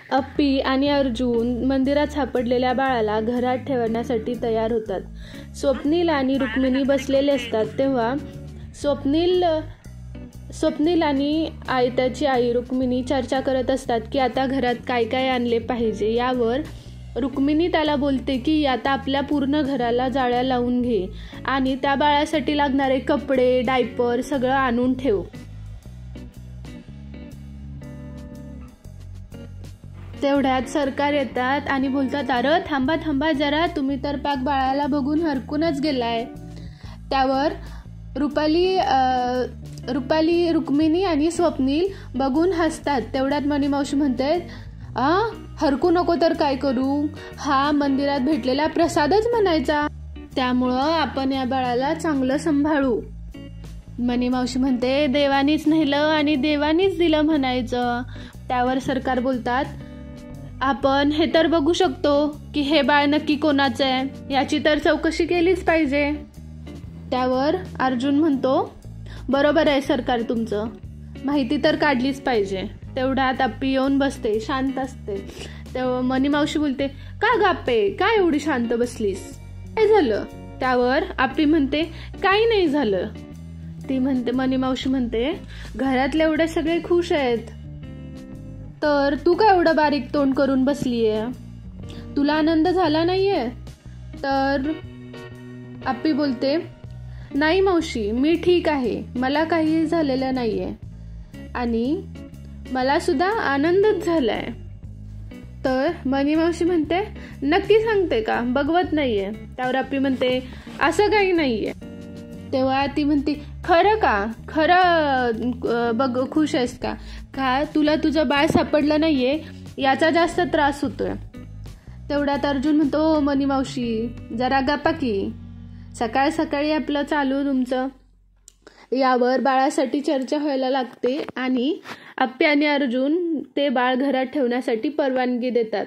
अप्पी आणि अर्जुन मंदिरात सापडलेल्या बाळाला घरात ठेवण्यासाठी तयार होतात. स्वप्नील आणि रुक्मिणी बसलेले असतात तेव्हा स्वप्नील आणि त्याची आई रुक्मिणी चर्चा करत असतात की आता घरात काय काय आणले पाहिजे. यावर रुक्मिणी त्याला बोलते की आता आपल्या पूर्ण घराला जाळ्या लावून घे आणि त्या बाळासाठी लागणारे कपडे, डायपर सगळं आणून ठेव. तेवढ्यात सरकार येतात आणि बोलतात, अरे थांबा जरा, तुम्ही तर पाक बाळाला बघून हरकूनच गेलाय. त्यावर रुपाली, रुक्मिणी आणि स्वप्नील बघून हसतात. तेवढ्यात मनी मावशी म्हणते, हरकू नको तर काय करू, हा मंदिरात भेटलेला प्रसादच म्हणायचा, त्यामुळं आपण या बाळाला चांगलं सांभाळू. मनी मावशी म्हणते, देवानीच नेलं आणि देवानीच दिलं म्हणायचं. त्यावर सरकार बोलतात, आपण हे तर बघू शकतो की हे बाळ नक्की कोणाचं आहे, याची तर चौकशी केलीच पाहिजे. त्यावर अर्जुन म्हणतो, बरोबर आहे सरकार तुमचं, माहिती तर काढलीच पाहिजे. तेवढ्यात अप्पी येऊन बसते, शांत असते. तेव्हा मनी मावशी बोलते, का गप्पे, काय एवढी शांत बसलीस, काय झालं? त्यावर अप्पी म्हणते, काही नाही झालं. ती म्हणते, मनी मावशी म्हणते, घरातले एवढे सगळे खुश आहेत तर तू काय एवढं बारीक तोंड करून बसलीये, तुला आनंद झाला नाहीये? तर अप्पी बोलते, नाही मावशी, मी ठीक आहे, मला काही झालेलं नाहीये आणि मला सुद्धा आनंदच झालाय. तर मनी मावशी म्हणते, नक्की सांगते का, बघवत नाहीये? त्यावर अप्पी म्हणते, असं काही नाहीये. तेव्हा ती म्हणते, खरं का, खरं बघ, खुश आहेस का? का तुला तुझं बाळ सापडलं नाहीये याचा जास्त त्रास होतोय? तेवढ्यात अर्जुन म्हणतो, मनी मावशी जरा गप्पा की, सकाळ सकाळी आपलं चालू तुमचं. यावर बाळासाठी चर्चा व्हायला लागते आणि अप्पी आणि अर्जुन ते बाळ घरात ठेवण्यासाठी परवानगी देतात.